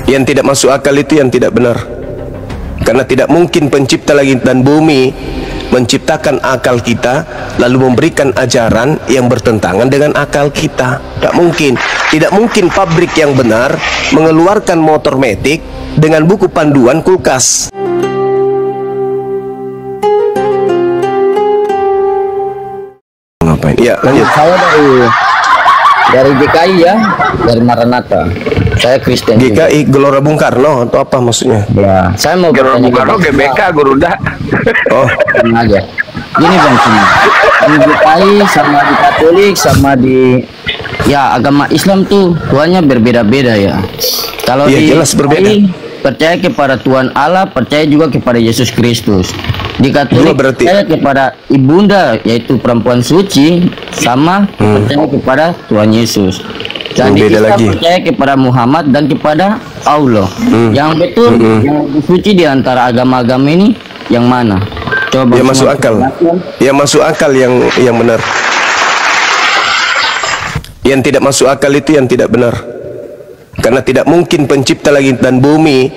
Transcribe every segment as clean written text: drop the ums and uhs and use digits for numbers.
Yang tidak masuk akal itu yang tidak benar. Karena tidak mungkin pencipta langit dan bumi menciptakan akal kita lalu memberikan ajaran yang bertentangan dengan akal kita. Tidak mungkin. Tidak mungkin pabrik yang benar mengeluarkan motor metik dengan buku panduan kulkas. Ngapain? Ya, lanjut. Saya dari GKI ya, dari Maranatha. Saya Kristen. GKI Gelora Bung Karno atau apa maksudnya? Ya, saya mau Gelora Bung Karno GBK Guruda. Oh, tenang aja. Gini Bang, di GKI sama di Katolik sama di ya agama Islam tuh Tuhannya berbeda-beda ya. Kalau iya, di jelas berbeda. Percaya kepada Tuhan Allah, percaya juga kepada Yesus Kristus. Di Katolik percaya kepada ibunda yaitu perempuan suci sama percaya kepada Tuhan Yesus. Dan di Islam percaya kepada Muhammad dan kepada Allah. Yang betul, yang suci di antara agama-agama ini yang mana? Coba yang masuk akal. Yang masuk akal yang benar. Yang tidak masuk akal itu yang tidak benar. Karena tidak mungkin pencipta langit dan bumi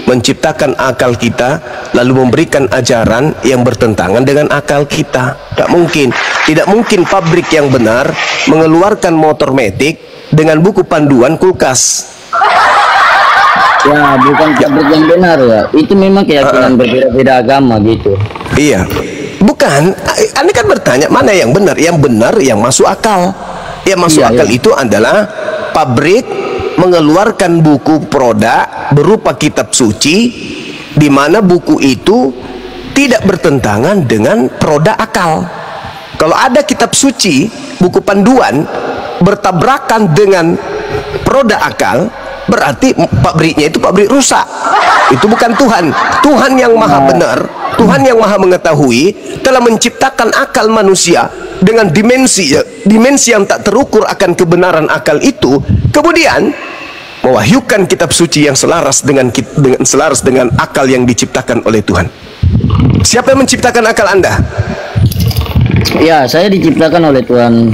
menciptakan akal kita lalu memberikan ajaran yang bertentangan dengan akal kita. Tidak mungkin. Tidak mungkin pabrik yang benar mengeluarkan motor metik dengan buku panduan kulkas. Ya, bukan pabrik yang benar ya. Itu memang keyakinan berbeda-beda agama gitu. Iya. Bukan. Anda kan bertanya mana yang benar? Yang benar yang masuk akal. Yang masuk akal itu adalah pabrik mengeluarkan buku produk berupa kitab suci, di mana buku itu tidak bertentangan dengan produk akal. Kalau ada kitab suci, buku panduan bertabrakan dengan produk akal, berarti pabriknya itu pabrik rusak. Itu bukan Tuhan. Tuhan yang maha benar, Tuhan yang maha mengetahui telah menciptakan akal manusia dengan dimensi yang tak terukur akan kebenaran akal itu, kemudian mewahyukan kitab suci yang selaras dengan akal yang diciptakan oleh Tuhan. Siapa yang menciptakan akal Anda? Ya, saya diciptakan oleh Tuhan.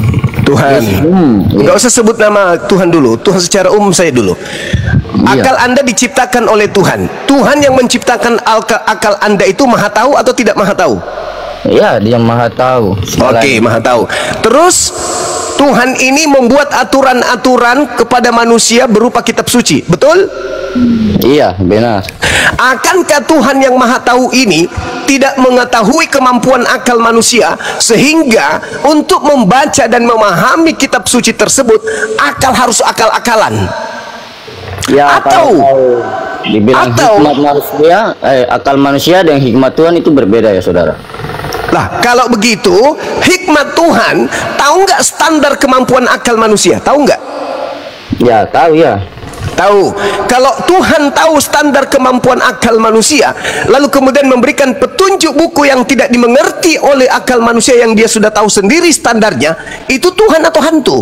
Nggak usah sebut nama Tuhan dulu, Tuhan secara umum saya dulu. Akal Anda diciptakan oleh Tuhan. Tuhan yang menciptakan akal Anda itu maha tahu atau tidak maha tahu? Ya, dia maha tahu. Oke, maha tahu. Terus Tuhan ini membuat aturan-aturan kepada manusia berupa kitab suci, betul? Iya, benar. Akankah Tuhan yang maha tahu ini tidak mengetahui kemampuan akal manusia, sehingga untuk membaca dan memahami kitab suci tersebut akal harus akal-akalan? Ya, atau dibilang hikmat manusia, akal manusia dan hikmat Tuhan itu berbeda ya saudara. Lah, kalau begitu, hikmat Tuhan tahu nggak standar kemampuan akal manusia? Tahu nggak? Ya, tahu ya. Tahu. Kalau Tuhan tahu standar kemampuan akal manusia, lalu kemudian memberikan petunjuk buku yang tidak dimengerti oleh akal manusia yang dia sudah tahu sendiri standarnya, itu Tuhan atau hantu?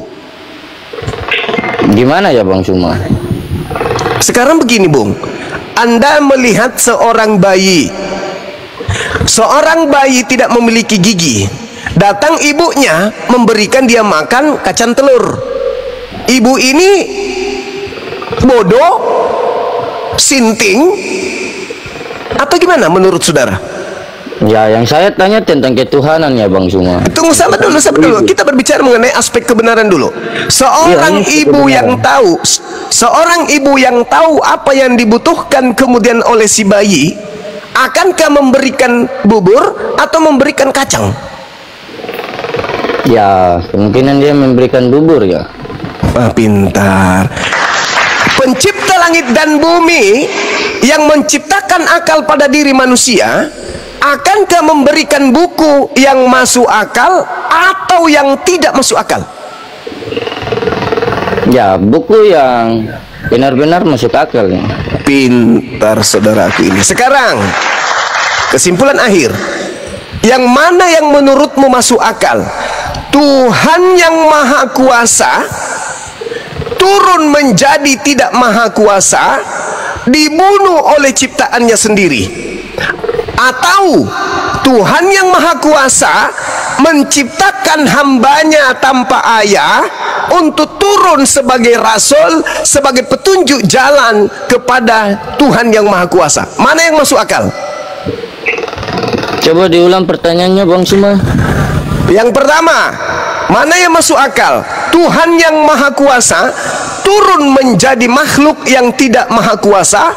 Gimana ya Bang Suma? Sekarang begini Bung, Anda melihat seorang bayi. Seorang bayi tidak memiliki gigi. Datang ibunya memberikan dia makan kacang telur. Ibu ini bodoh, sinting, atau gimana menurut saudara? Ya, yang saya tanya tentang ketuhanan ya Bang Suma. Tunggu sabar dulu. Kita berbicara mengenai aspek kebenaran dulu. Seorang ibu yang tahu apa yang dibutuhkan kemudian oleh si bayi, akankah memberikan bubur atau memberikan kacang? Ya, kemungkinan dia memberikan bubur ya. Pintar. Pencipta langit dan bumi yang menciptakan akal pada diri manusia, akankah memberikan buku yang masuk akal atau yang tidak masuk akal? Ya, buku yang benar-benar masuk akal ya. Pintar saudaraku ini. Sekarang kesimpulan akhir, yang mana yang menurutmu masuk akal? Tuhan yang maha kuasa turun menjadi tidak maha kuasa, dibunuh oleh ciptaannya sendiri, atau Tuhan yang maha kuasa menciptakan hambanya tanpa ayah, untuk turun sebagai rasul, sebagai petunjuk jalan kepada Tuhan yang Maha Kuasa. Mana yang masuk akal? Coba diulang pertanyaannya Bang Suma. Yang pertama, mana yang masuk akal? Tuhan yang Maha Kuasa turun menjadi makhluk yang tidak maha kuasa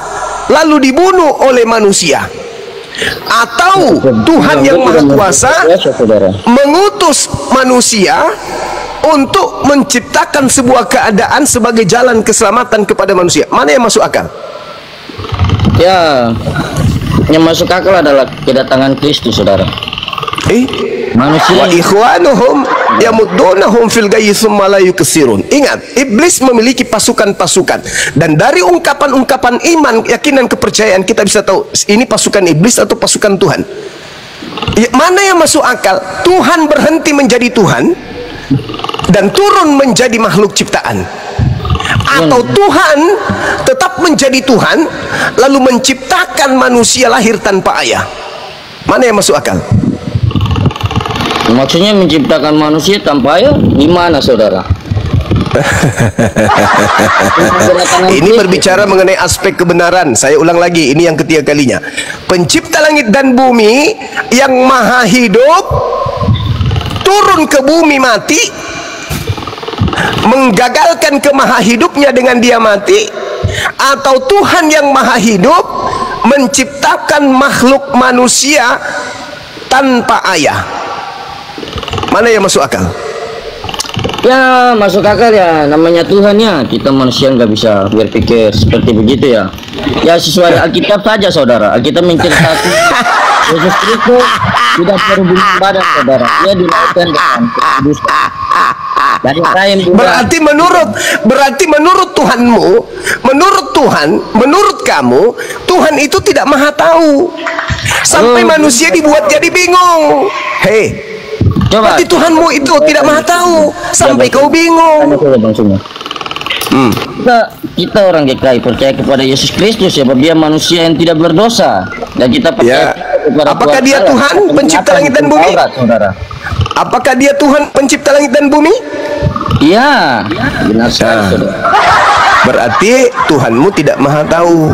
lalu dibunuh oleh manusia, atau Tuhan yang Maha Kuasa mengutus manusia untuk menciptakan sebuah keadaan sebagai jalan keselamatan kepada manusia. Mana yang masuk akal? Ya, yang masuk akal adalah kedatangan Kristus, saudara. Manusia wa ikhwanuhum yamuddunahum fil ghayyi tsumma la yuksirun. Ingat, iblis memiliki pasukan-pasukan, dan dari ungkapan-ungkapan iman, keyakinan, kepercayaan kita bisa tahu ini pasukan iblis atau pasukan Tuhan. Ya, mana yang masuk akal? Tuhan berhenti menjadi Tuhan dan turun menjadi makhluk ciptaan, atau Tuhan tetap menjadi Tuhan lalu menciptakan manusia lahir tanpa ayah? Mana yang masuk akal? Maksudnya menciptakan manusia tanpa ayah gimana, saudara? Ini berbicara mengenai aspek kebenaran. Saya ulang lagi, ini yang ketiga kalinya. Pencipta langit dan bumi yang maha hidup turun ke bumi mati, menggagalkan kemaha hidupnya dengan dia mati, atau Tuhan yang maha hidup menciptakan makhluk manusia tanpa ayah? Mana yang masuk akal? Ya, masuk akal ya, namanya Tuhan ya. Kita manusia nggak bisa berpikir seperti begitu ya. Ya sesuai Alkitab saja, saudara. Alkitab menceritakan Yesus Kristus tidak berhubungan badan, saudara. Dia dilahirkan dengan kudus. Dari rahim Bunda. Berarti menurut Tuhanmu, menurut Tuhan, menurut kamu, Tuhan itu tidak maha tahu. Sampai manusia dibuat jadi bingung. Hei, berarti Tuhanmu itu tidak maha tahu sampai kau bingung. Kita orang GKI percaya kepada Yesus Kristus ya, dia manusia yang tidak berdosa, dan kita percaya kepada apakah dia Tuhan pencipta langit dan bumi? Saudara. Apakah dia Tuhan pencipta langit dan bumi? Iya, benar sekali. Berarti Tuhanmu tidak maha tahu.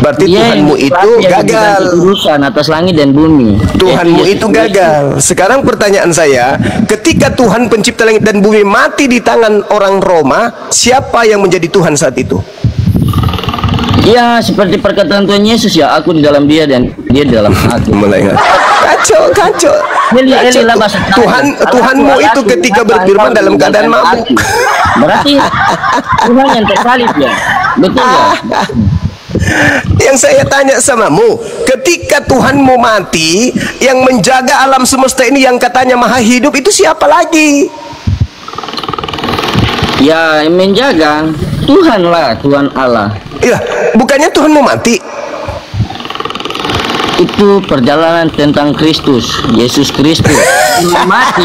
Berarti Tuhanmu itu gagal. Urusan atas langit dan bumi. Tuhanmu itu gagal. Sekarang pertanyaan saya, ketika Tuhan pencipta langit dan bumi mati di tangan orang Roma, siapa yang menjadi Tuhan saat itu? Ya, seperti perkataan Tuhan Yesus ya, aku di dalam dia dan dia di dalam aku. Mulai kacau. Tuhanmu itu ketika berfirman dalam keadaan mabuk. Berarti Tuhan yang tersalib ya. Betul ya? Yang saya tanya samamu, ketika Tuhanmu mati, yang menjaga alam semesta ini yang katanya maha hidup itu siapa lagi? Ya, yang menjaga Tuhan lah, Tuhan Allah. Iya, bukannya Tuhanmu mati? Itu perjalanan tentang Kristus, Yesus Kristus. Mati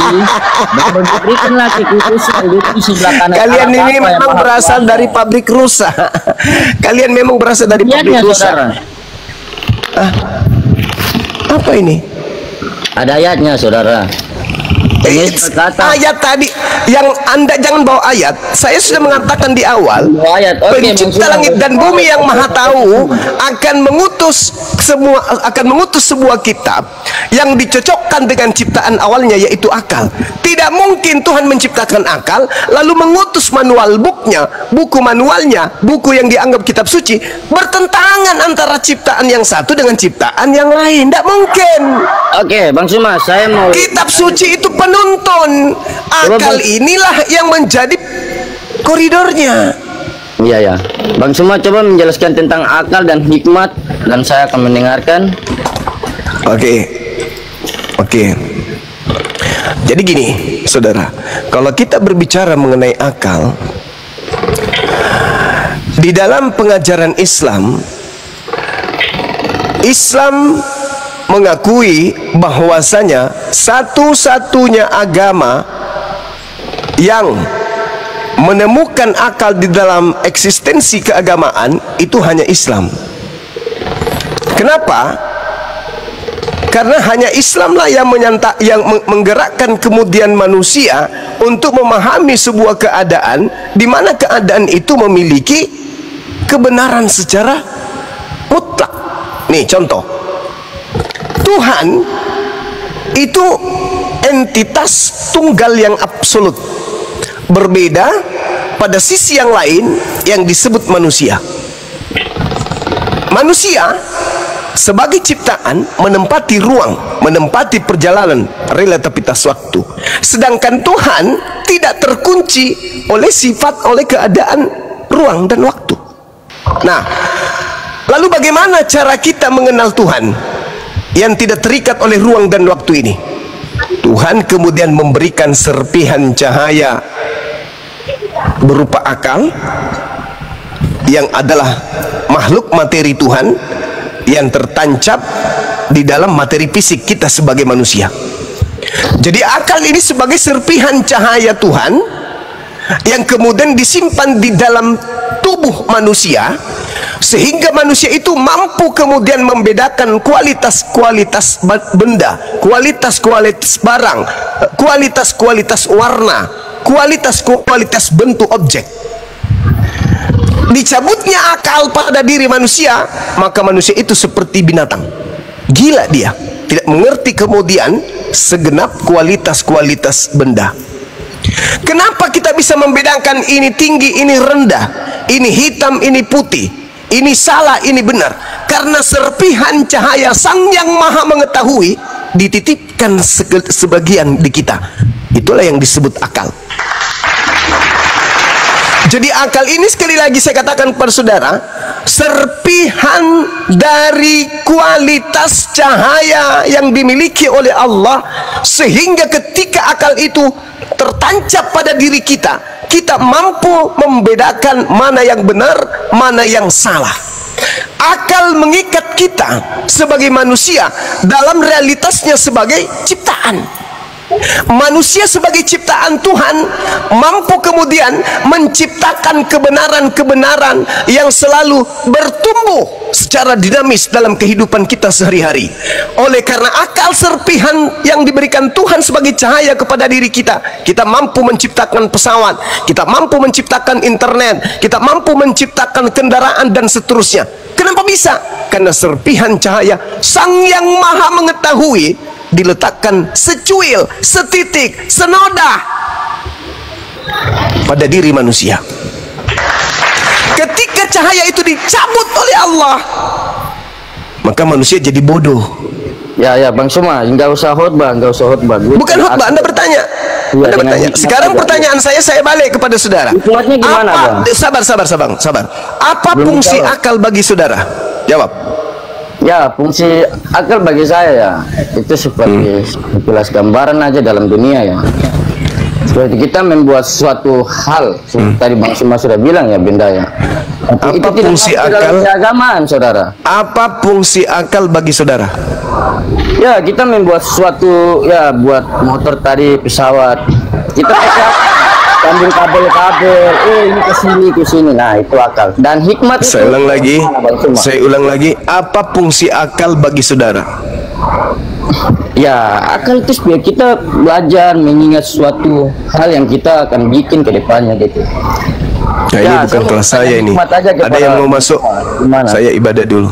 dan diberikanlah kekhususan di sebelah kanan. Kalian ini memang berasal dari pabrik rusa. Kalian memang berasal dari pabrik rusa. Apa ini? Ada ayatnya, saudara. Ayat tadi yang Anda jangan bawa ayat. Saya sudah mengatakan di awal, pencipta langit dan bumi yang maha tahu akan mengutus sebuah kitab yang dicocokkan dengan ciptaan awalnya, yaitu akal. Tidak mungkin Tuhan menciptakan akal lalu mengutus manual buku manualnya, buku yang dianggap kitab suci, bertentangan antara ciptaan yang satu dengan ciptaan yang lain. Tidak mungkin. Oke, Bang Suma, saya mau kitab suci itu penuntun. Akal inilah yang menjadi koridornya. Iya ya, Bang Suma coba menjelaskan tentang akal dan hikmat, dan saya akan mendengarkan. Oke. Jadi gini, saudara, kalau kita berbicara mengenai akal, di dalam pengajaran Islam mengakui bahwasanya satu-satunya agama yang menemukan akal di dalam eksistensi keagamaan itu hanya Islam. Kenapa? Karena hanya Islamlah yang menggerakkan kemudian manusia untuk memahami sebuah keadaan di mana keadaan itu memiliki kebenaran secara mutlak. Nih contoh, Tuhan itu entitas tunggal yang absolut, berbeda pada sisi yang lain yang disebut manusia. Manusia sebagai ciptaan menempati ruang, menempati perjalanan relativitas waktu. Sedangkan Tuhan tidak terkunci oleh sifat, oleh keadaan ruang dan waktu. Nah, lalu bagaimana cara kita mengenal Tuhan yang tidak terikat oleh ruang dan waktu ini? Tuhan kemudian memberikan serpihan cahaya berupa akal yang adalah makhluk materi Tuhan yang tertancap di dalam materi fisik kita sebagai manusia. Jadi akal ini sebagai serpihan cahaya Tuhan yang kemudian disimpan di dalam tubuh manusia, sehingga manusia itu mampu kemudian membedakan kualitas-kualitas benda, kualitas-kualitas barang, kualitas-kualitas warna, kualitas-kualitas bentuk objek. Dicabutnya akal pada diri manusia, maka manusia itu seperti binatang. Gila dia, tidak mengerti kemudian segenap kualitas-kualitas benda. Kenapa kita bisa membedakan ini tinggi, ini rendah, ini hitam, ini putih, ini salah, ini benar? Karena serpihan cahaya Sang Yang Maha Mengetahui dititipkan sebagian di kita. Itulah yang disebut akal. Jadi akal ini, sekali lagi saya katakan kepada saudara, serpihan dari kualitas cahaya yang dimiliki oleh Allah, sehingga ketika akal itu tertancap pada diri kita, kita mampu membedakan mana yang benar, mana yang salah. Akal mengikat kita sebagai manusia dalam realitasnya sebagai ciptaan. Manusia sebagai ciptaan Tuhan mampu kemudian menciptakan kebenaran-kebenaran yang selalu bertumbuh secara dinamis dalam kehidupan kita sehari-hari. Oleh karena akal serpihan yang diberikan Tuhan sebagai cahaya kepada diri kita, kita mampu menciptakan pesawat, kita mampu menciptakan internet, kita mampu menciptakan kendaraan dan seterusnya. Kenapa bisa? Karena serpihan cahaya Sang Yang Maha Mengetahui diletakkan secuil, setitik, senoda pada diri manusia. Ketika cahaya itu dicabut oleh Allah, maka manusia jadi bodoh. Ya Bang Suma, enggak usah khotbah, enggak usah khotbah. Bukan khotbah, Anda bertanya. Ya, Anda bertanya. Sekarang pertanyaan saya balik kepada saudara. Hikmatnya gimana, Bang? Sabar. Apa fungsi akal bagi saudara? Jawab. Ya, fungsi akal bagi saya ya itu seperti sekilas gambaran aja dalam dunia ya. Seperti kita membuat suatu hal, tadi Bang Suma sudah bilang ya, benda ya. Apa itu fungsi akal? Keagamaan, saudara. Apa fungsi akal bagi saudara? Ya, kita membuat suatu, ya, buat motor tadi, pesawat. Kita pakai sambung kabel-kabel, ini ke sini. Nah, itu akal. Dan hikmat itu. Saya ulang lagi. Apa fungsi akal bagi saudara? Ya, akal itu biar kita belajar mengingat suatu hal yang kita akan bikin ke depannya gitu. Nah, ini bukan kelas saya ini. Ada yang mau masuk? Saya ibadah dulu.